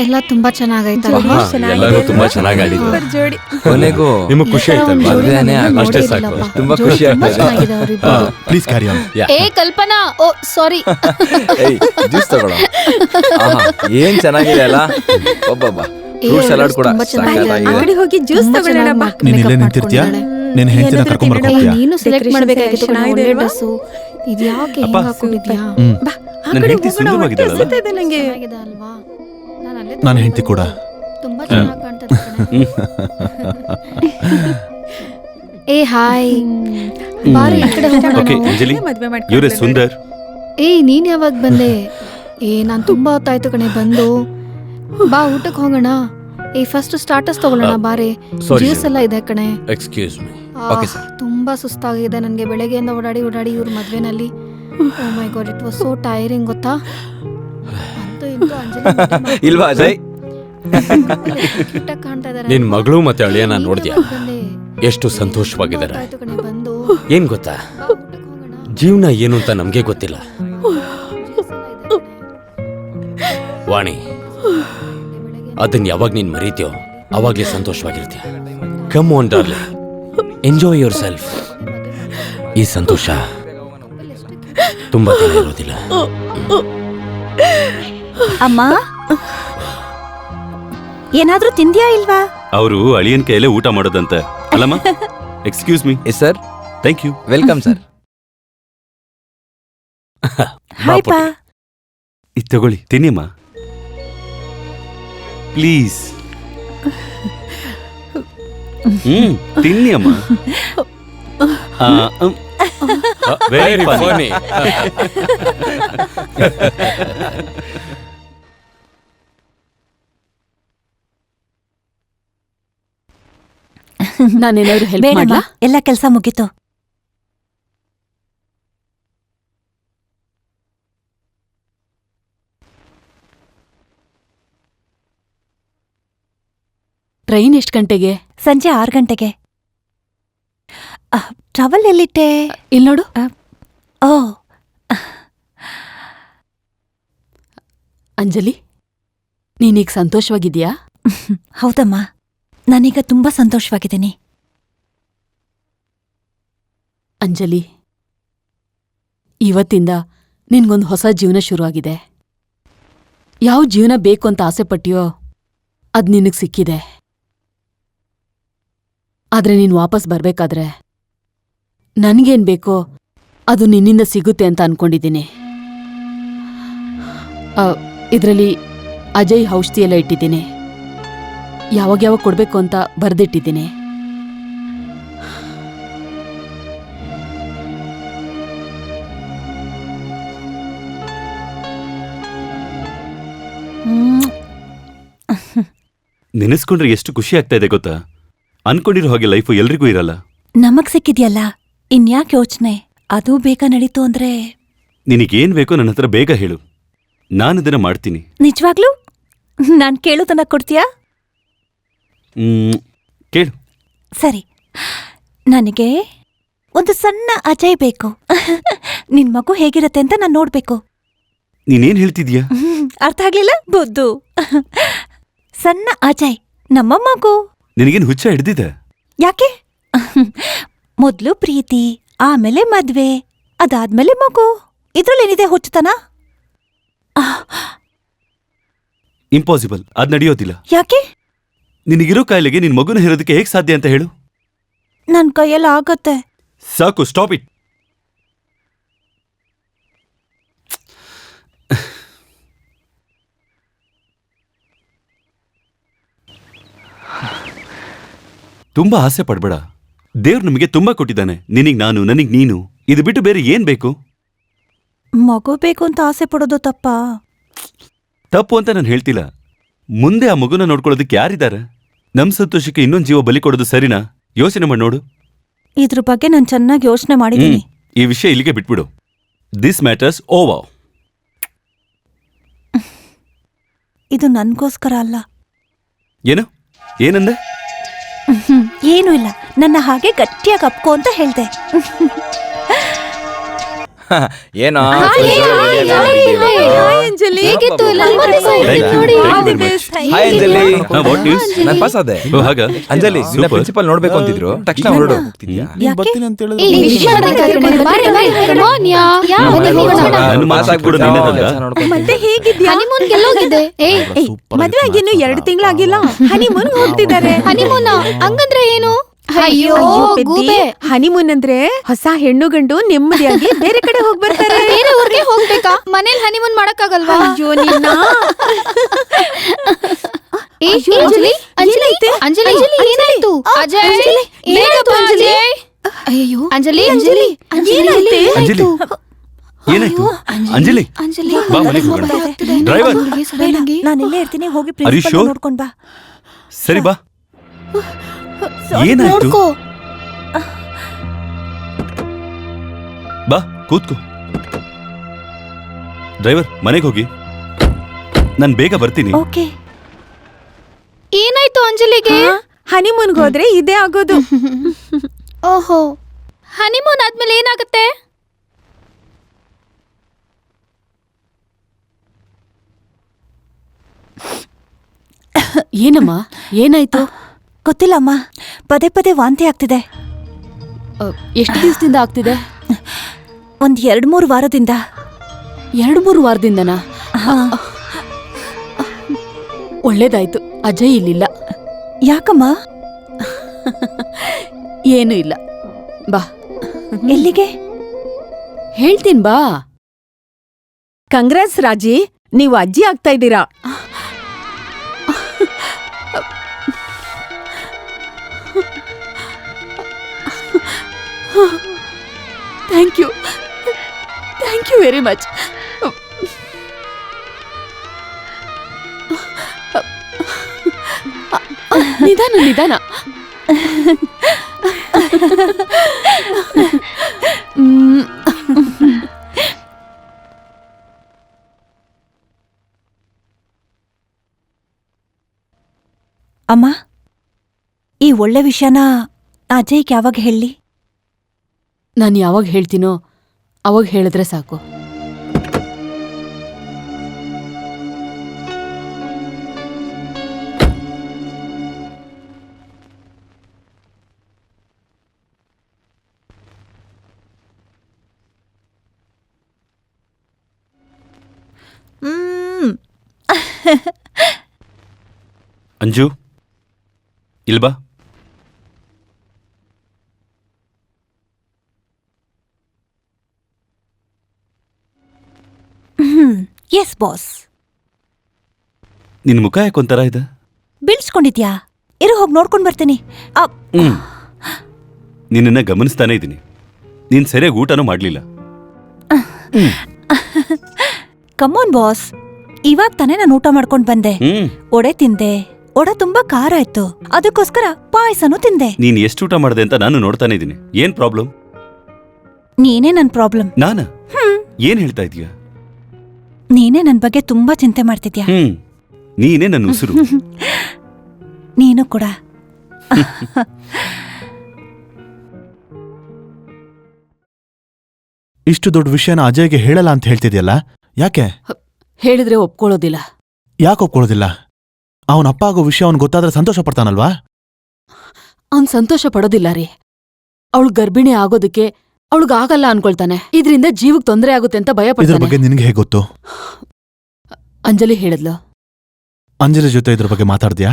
ಎಲ್ಲ ತುಂಬಾ ಚೆನ್ನಾಗೈತಲ್ಲ. ಎಲ್ಲರೂ ತುಂಬಾ ಚೆನ್ನಾಗಿ ಆಡಿದ್ರು. ಜೋಡಿ. ಕೊನೆಗೂ ನಿಮಗೆ ಖುಷಿ ಆಯ್ತಲ್ವಾ? ಮದುವೆನೇ ಅಷ್ಟೇ ಸಾಕು. ತುಂಬಾ ಖುಷಿ ಆಯ್ತು. Please carry on. ಏ ಕಲ್ಪನಾ, ಓ ಸಾರಿ. ಏಯ್ ಜ್ಯೂಸ್ ತಗೊಳ್ಳೋ. ಏನ್ ಚೆನ್ನಾಗಿದೆ ಅಲ್ಲ. ಒಬ್ಬಬ್ಬಾ ಫ್ರೂಟ್ ಸಲಾಡ್ ಕೂಡ ಆ ಕಡೆ ಹೋಗಿ ಜ್ಯೂಸ್ ತಗೊಳ್ಳೋಣ ಬಾ. ನೀನ್ ಇಲ್ಲೇ ನಿಂತಿರ್ತೀಯಾ? ನಿನ್ನ ಹೆಂಡತಿನ ಕರ್ಕೊಂಡ್ ಬರಕ್ ಹೋಗ್ತೀಯಾ? ನೀನು ಸೆಲೆಕ್ಟ್ ಮಾಡಬೇಕಾಗಿತ್ತು ಒಳ್ಳೆ ಡ್ರೆಸ್. ಇದು ಯಾಕೆ ಹಿಂಗ್ ಹಾಕೊಂಡಿದ್ಯಾ? ಬಾ ಆ ಕಡೆ ಹೋಗೋಣ. ಅನ್ಸುತ್ತೆ ಇದೆ ನಂಗೆ. ಚೆನ್ನಾಗಿದೆ ಅಲ್ವಾ? ನಾನು ಅಲ್ಲೇ ನನ್ನ ಹೆಂಡತಿ ಕೂಡ ತುಂಬಾ ಚೆನ್ನಾಗಿ ಕಾಣ್ತದೆ ಕಣೆ. ಏ ಹಾಯ್, ಬಾರಿ ಈ ಕಡೆ ಹೋಗೋಣ. ಓಕೆ ಅಂಜಲಿ, ಮದ್ವೆ ಇವರೇ ಸುಂದರ್. ಏ ನೀನ್ ಯಾವಾಗ ಬಂದೆ? ಏ ನಾನ್ ತುಂಬಾ ಹೊತ್ತಾಯ್ತು ಕಣೆ ಬಂದು. ಬಾ ಊಟಕ್ಕೆ ಹೋಗೋಣ. ಏ ಫಸ್ಟ್ ಸ್ಟಾರ್ಟರ್ಸ್ ತಗೊಳ್ಳೋಣ ಬಾರೆ. ಜ್ಯೂಸ್ ಎಲ್ಲ ಇದೆ ಕಣೆ. Excuse me. Okay sir. ತುಂಬಾ ಸುಸ್ತಾಗಿದೆ ನನಗೆ ಬೆಳಗ್ಗೆಯಿಂದ ಓಡಾಡಿ ಇವ್ರ ಮದ್ವೆನಲ್ಲಿ. Oh my God, it was so tiring ಗೊತ್ತಾ? ಅಂತೂ ಇಂತೂ ಅಂಜಲಿ ಇಲ್ವಾ ಅಜಯ್? ಕಿಟ್ಟಾಗಿ ಕಾಣ್ತಾ ಇದಾರೆ. ನಿನ್ ಮಗಳು ಮತ್ತೆ ಅಳಿಯನ ನೋಡ್ದ್ಯಾ? ಬಂದೆ. ಎಷ್ಟು ಸಂತೋಷವಾಗಿದ್ದಾರೆ. ಆಯ್ತು ಕಣೆ ಬಂದು. ಏನ್ ಗೊತ್ತಾ, ಬಾ ಊಟಕ್ಕೆ ಹೋಗೋಣ. ಜೀವನ ಏನು ಅಂತ ನಮ್ಗೆ ಗೊತ್ತಿಲ್ಲ. ವಾಣಿ, ಅದನ್ನ ಯಾವಾಗ ನೀನ್ ಮರೀತೀಯೋ ಅವಾಗ್ಲೇ ಸಂತೋಷವಾಗಿರ್ತೀಯ. Come on darling, enjoy yourself. ಈ ಸಂತೋಷ ತುಂಬಾ ದಿನ ಇರೋದಿಲ್ಲ. ಅಮ್ಮ, ಏನಾದ್ರೂ ತಿಂದ್ಯಾ ಇಲ್ವಾ? ಅವರು ಅಳಿಯನ್ ಕೈಯಲ್ಲೇ ಊಟ ಮಾಡೋದಂತೆ ಅಲ್ಲಮ್ಮ. Excuse me. Yes sir. Thank you. Welcome sir. Hi ಪಾ. ಇದು ತಗೊಳ್ಳಿ, ತಿನ್ನಿಮ್ಮ ಪ್ಲೀಸ್. ತಿನ್ನಿ ಅಮ್ಮ. Very funny. ನಾನೇನಾದ್ರೂ ಹೆಲ್ಪ್ ಮಾಡ್ಲಾ? ಎಲ್ಲ ಕೆಲಸ ಮುಗೀತು. ಟ್ರೈನ್ ಎಷ್ಟು ಗಂಟೆಗೆ? ಸಂಜೆ 6 ಗಂಟೆಗೆ. ಟ್ರಾವೆಲ್ ಎಲ್ಲಿಟ್ಟೆ? ಇಲ್ಲಿ ನೋಡು. ಓ ಅಂಜಲಿ, ನೀನೀಗ ಸಂತೋಷವಾಗಿದ್ಯಾ? ಹೌದಮ್ಮ, ನಾನೀಗ ತುಂಬಾ ಸಂತೋಷವಾಗಿದ್ದೀನಿ. ಅಂಜಲಿ, ಇವತ್ತಿಂದ ನಿನ್ಗೊಂದು ಹೊಸ ಜೀವನ ಶುರುವಾಗಿದೆ. ಯಾವ ಜೀವನ ಬೇಕು ಅಂತ ಆಸೆ ಪಟ್ಟಿಯೋ ಅದ್ ನಿನಗ್ ಸಿಕ್ಕಿದೆ. ಆದ್ರೆ ನೀನು ವಾಪಸ್ ಬರ್ಬೇಕಾದ್ರೆ ನನ್ಗೇನ್ ಬೇಕೋ ಅದು ನಿನ್ನಿಂದ ಸಿಗುತ್ತೆ ಅಂತ ಅನ್ಕೊಂಡಿದ್ದೀನಿ. ಇದರಲ್ಲಿ ಅಜಯ್ ಔಷಧಿ ಎಲ್ಲ ಇಟ್ಟಿದ್ದೀನಿ. ಯಾವಾಗ ಕೊಡ್ಬೇಕು ಅಂತ ಬರ್ದಿಟ್ಟಿದ್ದೀನಿ. ನೆನೆಸ್ಕೊಂಡ್ರೆ ಎಷ್ಟು ಖುಷಿ ಆಗ್ತಾ ಇದೆ ಗೊತ್ತಾ? ಅನ್ಕೊಂಡಿರೋ ಹಾಗೆ ಲೈಫು ಎಲ್ರಿಗೂ ಇರಲ್ಲ. ನಮಗ್ ಸಿಕ್ಕಿದ್ಯಲ್ಲ, ಇನ್ಯಾಕ್ ಯೋಚನೆ? ಅದು ಬೇಗ ನಡೀತು ಅಂದ್ರೆ ನಿನಗೇನ್ ಬೇಕೋ ನನ್ನ ಹತ್ರ ಬೇಗ ಹೇಳು, ನಾನದನ್ನ ಮಾಡ್ತೀನಿ. ನಿಜವಾಗ್ಲೂ ನಾನ್ ಕೇಳೋದನ್ನ ಕೊಡ್ತೀಯಾ? ಕೇಳು. ಸರಿ, ನನಗೆ ಒಂದು ಸಣ್ಣ ಅಜಯ್ ಬೇಕು. ನಿನ್ ಮಗು ಹೇಗಿರತ್ತೆ ಅಂತ ನಾನ್ ನೋಡ್ಬೇಕು. ನೀನೇನ್ ಹೇಳ್ತಿದ್ಯಾ? ಅರ್ಥ ಆಗ್ಲಿಲ್ಲ? ಬುದ್ದು. ಸಣ್ಣ ಅಜಯ್, ನಮ್ಮ ಮಗು. ನಿನಗೇನ್ ಹುಚ್ಚ ಹಿಡ್ದಿದೆ? ಯಾಕೆ? ಮೊದ್ಲು ಪ್ರೀತಿ, ಆಮೇಲೆ ಮದ್ವೆ, ಅದಾದ್ಮೇಲೆ ಮಗು. ಇದ್ರಲ್ಲೇನಿದೆ ಹುಚ್ಚುತನ? ಇಂಪಾಸಿಬಲ್, ಅದ್ ನಡೆಯೋದಿಲ್ಲ. ಯಾಕೆ? ನಿನಗಿರೋ ಕಾಯಿಲೆಗೆ ನಿನ್ ಮಗುನ ಹೇರೋದಕ್ಕೆ ಹೇಗ್ ಸಾಧ್ಯ ಅಂತ ಹೇಳು. ನನ್ ಕೈಯಲ್ಲಿ ಆಗತ್ತೆ. ಸಾಕು, ಸ್ಟಾಪ್ ಇಟ್. ತುಂಬಾ ಆಸೆ ಪಡ್ಬೇಡ. ದೇವ್ರು ನಮಗೆ ತುಂಬಾ ಕೊಟ್ಟಿದ್ದಾನೆ. ನಿನಗ್ ನಾನು, ನನಗ್ ನೀನು, ಇದು ಬಿಟ್ಟು ಬೇರೆ ಏನ್ ಬೇಕು? ಮಗು ಬೇಕು ಅಂತ ಆಸೆ ಪಡೋದು ತಪ್ಪಾ? ತಪ್ಪು ಅಂತ ನಾನು ಹೇಳ್ತಿಲ್ಲ. ಮುಂದೆ ಆ ಮಗುನ ನೋಡ್ಕೊಳ್ಳೋದಕ್ಕೆ ಯಾರಿದ್ದಾರೆ? ನಮ್ ಸಂತೋಷಕ್ಕೆ ಇನ್ನೊಂದು ಜೀವ ಬಲಿ ಕೊಡೋದು ಸರಿನಾ? ಯೋಚನೆ ಮಾಡಿ ನೋಡು. ಇದ್ರ ಬಗ್ಗೆ ನಾನು ಚೆನ್ನಾಗಿ ಯೋಚನೆ ಮಾಡಿದ್ದೀನಿ. ಈ ವಿಷಯ ಇಲ್ಲಿಗೆ ಬಿಟ್ಬಿಡು. This matters over. ಇದು ನನ್ಗೋಸ್ಕರ ಅಲ್ಲ. ಏನು? ಏನಂದೆ? ಏನೂ ಇಲ್ಲ, ನನ್ನ ಹಾಗೆ ಗಟ್ಟಿಯಾಗಿ ಅಪ್ಕೋ ಅಂತ ಹೇಳ್ದೆ. ಏನೋ ಅಂಜಲಿ ಹೇಗಿತ್ತು ಎಲ್ಲ? ತುಂಬಾ ದಿವ್ಸ ಆಯ್ತು Thank you. ನೋಡಿ. Thank you very much. Hi Anjali. What news? ನಾನು ಪಾಸ್ ಆದೆ. ಹಾಗ ಅಂಜಲಿ Super. ಪ್ರಿನ್ಸಿಪಲ್ ನೋಡ್ಬೇಕು ಅಂತಿದ್ರು, ತಕ್ಷಣ ಹೊರಡು ಹೋಗ್ತಿದ್ಯಾ? ನೀನ್ ಬರ್ತೀನಿ ಅಂತ ಏ, ಈ ವಿಷಯ ಮಾತಾಡ್ತಾರೆ ಕಣೆ. ಬಾರೆ, ಬಾರೆ, come on, ಯಾ. ಬನ್ನಿ, ಹೋಗೋಣ. ನಾನು ಪಾಸ್ ಕೂಡ ಆಗ್ಬಿಟ್ಟು ನಿನ್ನೆ ಕೆಲ್ಸ ನೋಡ್ಕೊಂತೀನಿ. ಮತ್ತೆ ಹೇಗಿದ್ಯಾ? ಹನಿಮೂನ್ ಗೆಲ್ಲೋಗಿದೆ. ಏ, ಮದ್ವೆ ಆಗಿನ್ನು 2 ತಿಂಗಳಾಗಿಲ್ಲ, ಹನಿಮೂನ್ ಹೋಗ್ತಿದ್ದಾರೆ. ಹನಿಮೂನ ಹಂಗಂದ್ರೆ ಏನು? ಅಯ್ಯೋ ಗೂಬೆ. ಹನಿಮೂನ್ ಅಂದ್ರೆ ಹೊಸ ಹೆಣ್ಣು ಗಂಡು ನೆಮ್ಮದಿಯಾಗಿ ಬೇರೆ ಕಡೆ ಹೋಗ್ ಬರ್ತಾರೆ. ಬೇರೆ ಊರಿಗೆ ಹೋಗ್ಬೇಕಾ? ಮನೇಲಿ ಹನಿಮೂನ್ ಮಾಡಕ್ಕಾಗಲ್ವಾ? ಅಯ್ಯೋ ನಿನ್ನ ಏ, ಅಂಜಲಿ ಅಂಜಲಿ ಅಂಜಲಿ ಏನಾಯ್ತು? ಅಜಯ್ ಏನಾಯ್ತು ಅಂಜಲಿ? ಅಯ್ಯೋ ಅಂಜಲಿ ಅಂಜಲಿ ಏನಾಯ್ತು? ಅಂಜಲಿ ಏನಾಯ್ತು? ಅಂಜಲಿ ಅಂಜಲಿ ಬಾ ಮನೆಗೆ ಹೋಗೋಣ. ಡ್ರೈವರ್ ನಾನು ಇಲ್ಲೇ ಇರ್ತೀನಿ, ಹೋಗಿ Are you ಪ್ರಿನ್ಸಿಪಲ್ sure? ನೋಡ್ಕೊಂಡ್ ಬಾ. ಸರಿ ಬಾ. ಏನಾಯ್ತು? ನೋಡ್ಕೋ. ಬಾ ಕೂತ್ಕೋ. ಡ್ರೈವರ್ ಮನೆಗೆ ಹೋಗಿ, ನಾನು ಬೇಗ ಬರ್ತೀನಿ. ಓಕೆ. ಏನಾಯ್ತು ಅಂಜಲಿಗೆ? ಹನಿಮೂನ್ಗೆ ಹೋದ್ರೆ ಇದೇ ಆಗೋದು. ಓಹೋ, ಹನಿಮೂನ್ ಆದ್ಮೇಲೆ ಏನಾಗುತ್ತೆ? ಏನಮ್ಮ ಏನಾಯ್ತು? ಗೊತ್ತಿಲ್ಲಮ್ಮ, ಪದೇ ಪದೇ ವಾಂತಿ ಆಗ್ತಿದೆ. ಎಷ್ಟು ದಿವಸದಿಂದ ಆಗ್ತಿದೆ? ಒಂದ್ 2-3 ವಾರದಿಂದ. 2-3 ವಾರದಿಂದನಾ? ಒಳ್ಳೇದಾಯ್ತು, ಅಜಯ್ ಇಲ್ಲಿಲ್ಲ. ಯಾಕಮ್ಮ? ಏನೂ ಇಲ್ಲ, ಬಾ ಎಲ್ಲಿಗೆ? ಹೇಳ್ತೀನಿ ಬಾ. ಕಂಗ್ರಾಟ್ಸ್ ರಾಜಿ, ನೀವು ಅಜ್ಜಿ ಆಗ್ತಾ ಇದ್ದೀರಾ. Thank you very much. ನಿಧಾನ ನಿಧಾನ. ಅಮ್ಮ, ಈ ಒಳ್ಳೆ ವಿಷಯನ ಅಜಯ್ಗೆ ಯಾವಾಗ ಹೇಳಿ? ನಾನು ಯಾವಾಗ ಹೇಳ್ತೀನೋ ಅವಾಗ ಹೇಳಿದ್ರೆ ಸಾಕು. ಅಂಜು ಇಲ್ಬಾ. Yes boss. ನಿನ್ ಮುಖ ಯಾಕೊಂತರ ಇದೆ? ಬೀಳ್ಸ್ಕೊಂಡಿದ್ಯಾ? ಇರು, ಹೋಗಿ ನೋಡ್ಕೊಂಡ್ ಬರ್ತೀನಿ. ನಿನ್ನ ಗಮನಿಸ್ತಾನೆ ಇದ್ದೀನಿ. ನೀನ್ ಸರಿಯಾಗಿ ಊಟನೂ ಮಾಡ್ಲಿಲ್ಲ. ಕಮೋನ್ ಬಾಸ್, ಇವಾಗ ತಾನೇ ನಾನು ಊಟ ಮಾಡ್ಕೊಂಡ್ ಬಂದೆ. ಒಡೆ ತಿಂದೆ. ಒಡ ತುಂಬಾ ಖಾರ ಇತ್ತು, ಅದಕ್ಕೋಸ್ಕರ ಪಾಯಸನೂ ತಿಂದೆ. ನೀನ್ ಎಷ್ಟು ಊಟ ಮಾಡಿದೆ ಅಂತ ನಾನು ನೋಡ್ತಾನೆ ಇದ್ದೀನಿ. ಏನ್ ಪ್ರಾಬ್ಲಮ್? ನೀನೇ ನನ್ ಪ್ರಾಬ್ಲಮ್. ನಾನ? ಏನ್ ಹೇಳ್ತಾ ಇದೀಯ? ನೀನೇ ನನ್ ಬಗ್ಗೆ ತುಂಬಾ ಚಿಂತೆ ಮಾಡ್ತಿದ್ಯಾ. ನೀನೇ ನನ್ನ ಉಸಿರು. ನೀನು ಕೂಡ. ಇಷ್ಟು ದೊಡ್ಡ ವಿಷಯನ ಅಜಯ್ಗೆ ಹೇಳಲ್ಲ ಅಂತ ಹೇಳ್ತಿದ್ಯಲ್ಲ, ಯಾಕೆ? ಹೇಳಿದ್ರೆ ಒಪ್ಕೊಳ್ಳೋದಿಲ್ಲ. ಯಾಕೆ ಒಪ್ಕೊಳ್ಳೋದಿಲ್ಲ? ಅವನ ಅಪ್ಪ ಆಗೋ ವಿಷಯ ಅವ್ನು ಗೊತ್ತಾದ್ರೆ ಸಂತೋಷ ಪಡ್ತಾನಲ್ವಾ? ಅವ್ನ್ ಸಂತೋಷ ಪಡೋದಿಲ್ಲ ರೀ. ಅವಳು ಗರ್ಭಿಣಿ ಆಗೋದಕ್ಕೆ ಅವಳಿಗಾಗಲ್ಲ ಅನ್ಕೊಳ್ತಾನೆ. ಇದರಿಂದ ಜೀವಕ್ಕೆ ತೊಂದರೆ ಆಗುತ್ತೆ ಅಂತ ಭಯ ಇದ್ರ ಪಡ್ತಾನೆ. ಬಗ್ಗೆ ನಿನಗೆ ಹೇಗೆ ಗೊತ್ತು? ಅಂಜಲಿ ಹೇಳಿದ್ಲು. ಅಂಜಲಿ ಜೊತೆ ಇದ್ರ ಬಗ್ಗೆ ಮಾತಾಡ್ದ್ಯಾ?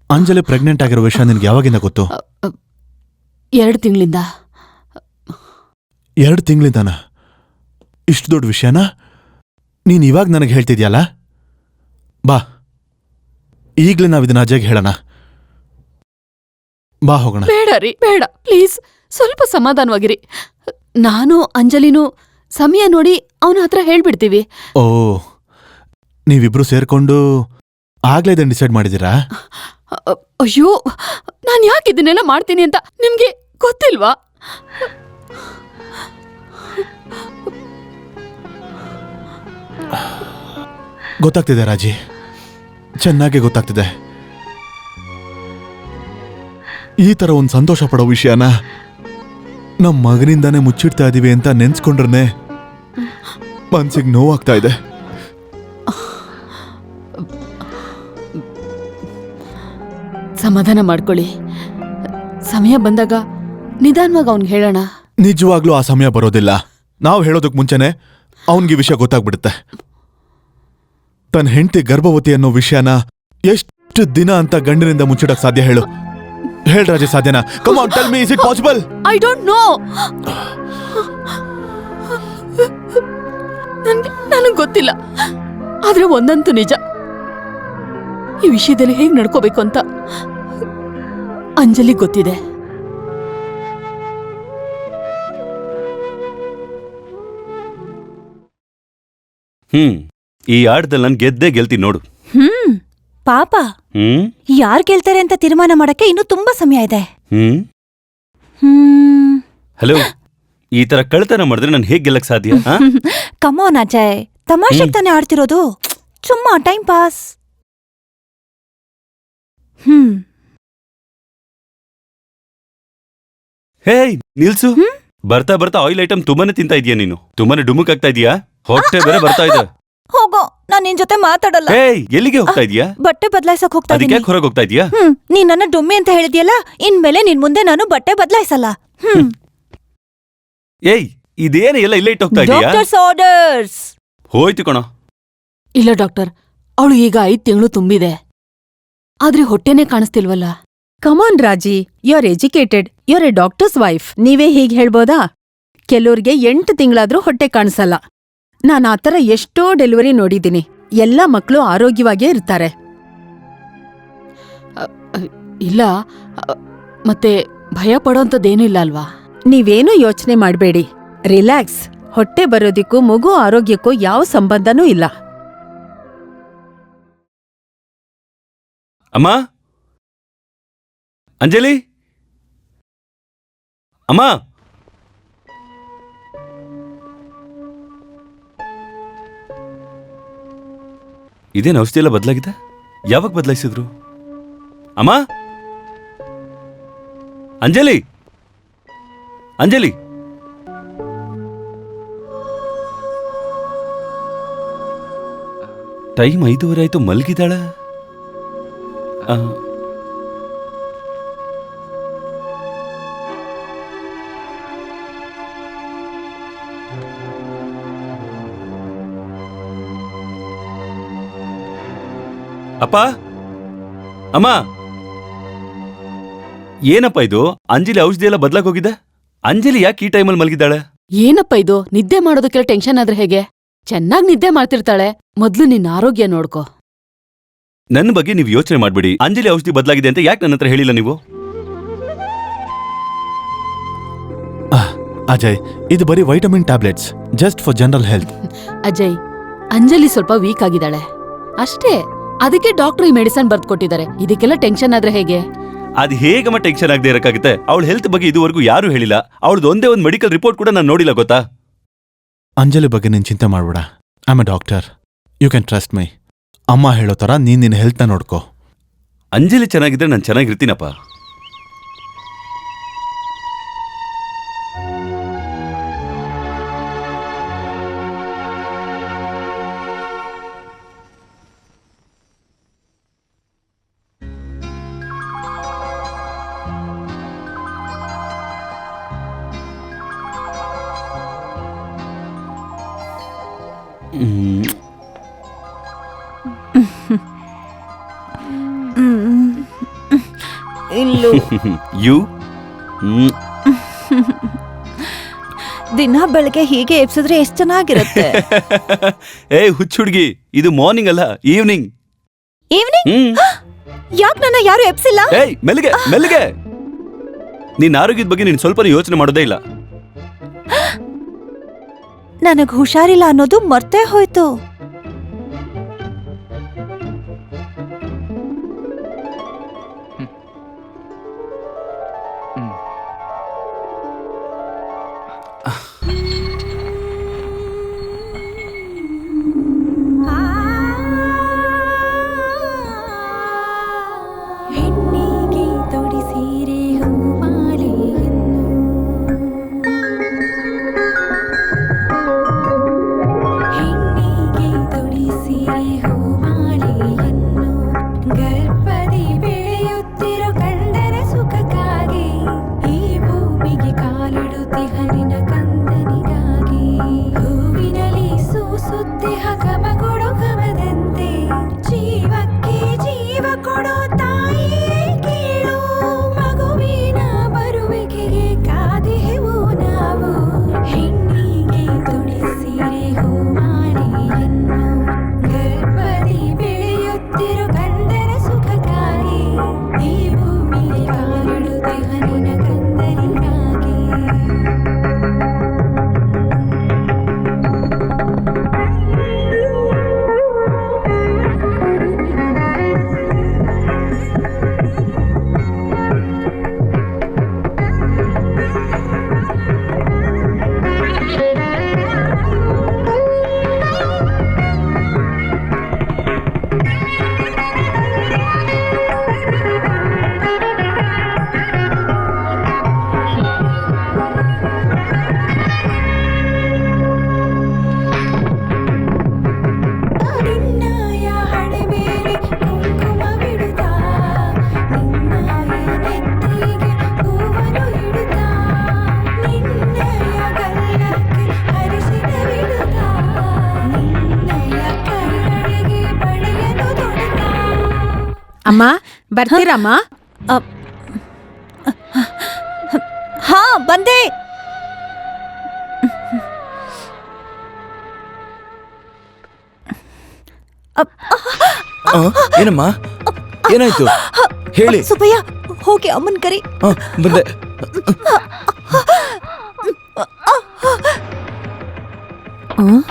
ಅಂಜಲಿ ಪ್ರೆಗ್ನೆಂಟ್ ಆಗಿರೋ ವಿಷಯ ನಿನ್ಗೆ ಯಾವಾಗಿಂದ ಗೊತ್ತು? 2 ತಿಂಗಳಿಂದ. 2 ತಿಂಗಳಿಂದಾನ? ಇಷ್ಟು ದೊಡ್ಡ ವಿಷಯನ ನೀನ್ ಇವಾಗ ನನಗೆ ಹೇಳ್ತಿದ್ಯಲ್ಲ? ಬಾ, ಈಗ್ಲೇ ನಾವಿದನ್ನ ಅಜಯ್ಗೆ ಹೇಳೋಣ. ಬಾ ಹೋಗೋಣ. ಬೇಡ ರೀ, ಬೇಡ ಪ್ಲೀಸ್, ಸ್ವಲ್ಪ ಸಮಾಧಾನವಾಗಿರಿ. ನಾನು ಅಂಜಲಿನೂ ಸಮಯ ನೋಡಿ ಅವನ ಹತ್ರ ಹೇಳ್ಬಿಡ್ತೀವಿ. ಓ, ನೀವಿಬ್ರು ಸೇರ್ಕೊಂಡು ಆಗ್ಲೇ ಇದನ್ನ ಡಿಸೈಡ್ ಮಾಡಿದೀರಾ? ಅಯ್ಯೋ, ನಾನು ಯಾಕೆ ಇದನ್ನೆಲ್ಲ ಮಾಡ್ತೀನಿ ಅಂತ ನಿಮ್ಗೆ ಗೊತ್ತಿಲ್ವಾ? ಗೊತ್ತಾಗ್ತಿದೆ ರಾಜಿ, ಚೆನ್ನಾಗಿ ಗೊತ್ತಾಗ್ತಿದೆ. ಈ ತರ ಒಂದು ಸಂತೋಷ ಪಡೋ ವಿಷಯನ ನಮ್ಮ ಮಗನಿಂದಾನೇ ಮುಚ್ಚಿಡ್ತಾ ಇದೀವಿ ಅಂತ ನೆನ್ಸ್ಕೊಂಡ್ರೆ ಮನ್ಸಿಗೆ ನೋವಾಗ್ತಾ ಇದೆ. ಸಮಾಧಾನ ಮಾಡ್ಕೊಳ್ಳಿ. ಸಮಯ ಬಂದಾಗ ನಿಧಾನವಾಗಿ ಅವ್ನಿಗೆ ಹೇಳೋಣ. ನಿಜವಾಗ್ಲೂ ಆ ಸಮಯ ಬರೋದಿಲ್ಲ. ನಾವು ಹೇಳೋದಕ್ ಮುಂಚೆನೆ ಅವನ್ಗೆ ವಿಷಯ ಗೊತ್ತಾಗ್ಬಿಡುತ್ತೆ. ತನ್ನ ಹೆಂಡತಿ ಗರ್ಭವತಿ ಅನ್ನೋ ವಿಷಯನ ಎಷ್ಟು ದಿನ ಅಂತ ಗಂಡನಿಂದ ಮುಚ್ಚಿಡಕ್ ಸಾಧ್ಯ ಹೇಳು? ಹೇಳ್ರಾಜೆ, ಸಾಧ್ಯನಾ? Come on, tell me, is it possible? I don't know. ನನಗೆ ಗೊತ್ತಿಲ್ಲ. ಆದ್ರೆ ಒಂದಂತೂ ನಿಜ, ಈ ವಿಷಯದಲ್ಲಿ ಹೇಗ್ ನಡ್ಕೋಬೇಕು ಅಂತ ಅಂಜಲಿ ಗೊತ್ತಿದೆ. ಈ ಆಟದಲ್ಲಿ ನಾನು ಗೆದ್ದೇ ಗೆಲ್ತೀನಿ ನೋಡು. ಪಾಪ ಯಾರ್ ಗೆಲ್ತಾರೆ ಅಂತ ತೀರ್ಮಾನ ಮಾಡಕ್ಕೆ ಇನ್ನೂ ತುಂಬಾ ಸಮಯ ಇದೆ. ಹಲೋ, ಈ ತರ ಕಳ್ತನ ಮಾಡಿದ್ರೆ ನಾನು ಹೇಗ್ ಗೆಲ್ಲಕ್ ಸಾಧ್ಯ? ಕಮೋನ್ ಅಜಯ್, ತಮಾಷೆಗ್ ತಾನೇ ಆಡ್ತಿರೋದು. ಸುಮ್ಮ ಟೈಮ್ ಪಾಸ್. ಹೇ ನಿಲ್ಸು. ಬರ್ತಾ ಬರ್ತಾ ಆಯಿಲ್ ಐಟಮ್ ತುಂಬಾನೇ ತಿಂತಾ ಇದೀಯ ನೀನು. ತುಂಬಾನೇ ಡುಮುಕ್ ಆಗ್ತಾ ಇದೀಯಾ. ಹೊಟ್ಟೆ ಬೇರೆ ಬರ್ತಾ ಇದೆ. ಹೋಗೋ, ನಾನ್ ನಿನ್ ಜೊತೆ ಮಾತಾಡಲ್ಲ. ಹೇ, ಎಲ್ಲಿಗೆ ಹೋಗ್ತಾ ಇದೀಯಾ? ಬಟ್ಟೆ ಬದಲಾಯಿಸಕ್ ಹೋಗ್ತಾ ಅದಕ್ಕೆ ಇದೀನಿ. ಹೊರಗೆ ಹೋಗ್ತಾ ಇದೀಯಾ? ನೀನ್ ನನ್ನ ಡುಮ್ಮಿ ಅಂತ ಹೇಳಿದ್ಯಲ್ಲ, ಇನ್ಮೇಲೆ ನಿನ್ ಮುಂದೆ ನಾನು ಬಟ್ಟೆ ಬದಲಾಯಿಸಲ್ಲ. ಏಯ್, ಇದೇನೇ ಎಲ್ಲ ಇಲ್ಲೇ ಇಟ್ಟು ಹೋಗ್ತಾ ಇದೀಯಾ? Doctors orders. ಹೋಯ್ತು ಕಣ. ಇಲ್ಲ ಡಾಕ್ಟರ್, ಅವಳು ಈಗ 5 ತಿಂಗಳು ತುಂಬಿದೆ, ಆದ್ರೆ ಹೊಟ್ಟೆನೇ ಕಾಣಿಸ್ತಿಲ್ವಲ್ಲ. Come on Raji, you are educated, you are a doctor's wife. ನೀವೇ ಹೀಗ್ ಹೇಳ್ಬೋದಾ? ಕೆಲವ್ರಿಗೆ 8 ತಿಂಗಳಾದ್ರೂ ಹೊಟ್ಟೆ ಕಾಣಿಸಲ್ಲ. ನಾನು ಆ ಥರ ಎಷ್ಟೋ ಡೆಲಿವರಿ ನೋಡಿದ್ದೀನಿ. ಎಲ್ಲ ಮಕ್ಕಳು ಆರೋಗ್ಯವಾಗೇ ಇರ್ತಾರೆ. ಇಲ್ಲ, ಮತ್ತೆ ಭಯ ಪಡೋಂಥದ್ದೇನೂ ಇಲ್ಲ ಅಲ್ವಾ? ನೀವೇನೂ ಯೋಚನೆ ಮಾಡಬೇಡಿ, ರಿಲ್ಯಾಕ್ಸ್. ಹೊಟ್ಟೆ ಬರೋದಿಕ್ಕೂ ಮಗು ಆರೋಗ್ಯಕ್ಕೂ ಯಾವ ಸಂಬಂಧನೂ ಇಲ್ಲ. ಅಮ್ಮ, ಅಂಜಲಿ, ಅಮ್ಮ. ಇದೇನು ಔಷಧಿ ಎಲ್ಲ ಬದಲಾಗಿದೆ? ಯಾವಾಗ ಬದಲಾಯಿಸಿದ್ರು? ಅಮ್ಮ, ಅಂಜಲಿ, ಅಂಜಲಿ. ಟೈಮ್ 5:30 ಆಯ್ತು, ಮಲಗಿದಾಳ. ಅಪ್ಪ, ಅಮ್ಮ, ಏನಪ್ಪ ಇದು? ಅಂಜಲಿ ಔಷಧಿ ಎಲ್ಲ ಬದಲಾಗಿ ಹೋಗಿದೆ. ಅಂಜಲಿ ಯಾಕೆ ಈ ಟೈಮಲ್ಲಿ ಮಲಗಿದ್ದಾಳೆ? ಏನಪ್ಪ ಇದು? ನಿದ್ದೆ ಮಾಡೋದಕ್ಕೆಲ್ಲ ಟೆನ್ಷನ್ ಆದ್ರೆ ಹೇಗೆ? ಚೆನ್ನಾಗಿ ನಿದ್ದೆ ಮಾಡ್ತಿರ್ತಾಳೆ. ಮೊದ್ಲು ನಿನ್ನ ಆರೋಗ್ಯ ನೋಡ್ಕೋ. ನನ್ನ ಬಗ್ಗೆ ನೀವು ಯೋಚನೆ ಮಾಡ್ಬಿಡಿ. ಅಂಜಲಿ ಔಷಧಿ ಬದಲಾಗಿದೆ ಅಂತ ಯಾಕೆ ನನ್ನ ಹತ್ರ ಹೇಳಿಲ್ಲ ನೀವು? ಅಜಯ್, ಇದು ಬರೀ vitamin tablets, just for general health. Ajay, Anjali ಸ್ವಲ್ಪ ವೀಕ್ ಆಗಿದ್ದಾಳೆ ಅಷ್ಟೇ. ಅದಕ್ಕೆ ಡಾಕ್ಟರ್ ಈ ಮೆಡಿಸನ್ ಬರ್ದು ಕೊಟ್ಟಿದ್ದಾರೆ. ಇದಕ್ಕೆಲ್ಲ ಟೆನ್ಷನ್ ಆದ್ರೆ ಹೇಗೆ? ಅದು ಹೇಗಮ್ಮ ಟೆನ್ಷನ್ ಆಗದೆ ಇರಕ್ಕಾಗುತ್ತೆ? ಅವಳ ಹೆಲ್ತ್ ಬಗ್ಗೆ ಇದುವರೆಗೂ ಯಾರು ಹೇಳಿಲ್ಲ. ಅವಳದು ಒಂದೇ ಒಂದು ಮೆಡಿಕಲ್ ರಿಪೋರ್ಟ್ ಕೂಡ ನಾನು ನೋಡಿಲ್ಲ, ಗೊತ್ತಾ? ಅಂಜಲಿ ಬಗ್ಗೆ ನೀನು ಚಿಂತೆ ಮಾಡ್ಬೇಡ. I am a doctor, you can trust my. ಅಮ್ಮ ಹೇಳೋ ಥರ ನೀನು ನಿನ್ನ ಹೆಲ್ತ್ನ ನೋಡ್ಕೋ. ಅಂಜಲಿ ಚೆನ್ನಾಗಿದ್ರೆ ನಾನು ಚೆನ್ನಾಗಿರ್ತೀನಪ್ಪ. ಇಲ್ಲೂ ಯು ದಿನ ಬೆಳಗ್ಗೆ ಹೀಗೆ ಎಬ್ಸಿದ್ರೆ ಎಷ್ಟು ಚೆನ್ನಾಗಿರುತ್ತೆ. ಏಯ್ ಹುಚ್ಚ ಹುಡ್ಗಿ, ಇದು ಮಾರ್ನಿಂಗ್ ಅಲ್ಲ, ಈವ್ನಿಂಗ್. ಈವ್ನಿಂಗ್? ಯಾಕೆ ನನ್ನ ಯಾರು ಎಬ್ಸಿಲ್ಲ? ಏಯ್ ಮೆಲ್ಗೆ ಮೆಲ್ಗೆ. ನಿನ್ನ ಆರೋಗ್ಯದ ಬಗ್ಗೆ ನೀನು ಸ್ವಲ್ಪ ಯೋಚನೆ ಮಾಡೋದೇ ಇಲ್ಲ. ನನಗ್ ಹುಷಾರಿಲ್ಲ ಅನ್ನೋದು ಮರ್ತೇ ಹೋಯ್ತು. ಅಮ್ಮ ಬರ್ತೀರಮ್ಮ? ಹಾ ಬಂದೆ. ಏನಮ್ಮ ಏನಾಯ್ತು ಹೇಳಿ. ಸುಬ್ಬಯ್ಯ ಹೋಗಿ ಅಮ್ಮನ್ ಕರಿ. ಬಂದೆ. ಹ್ಮ್?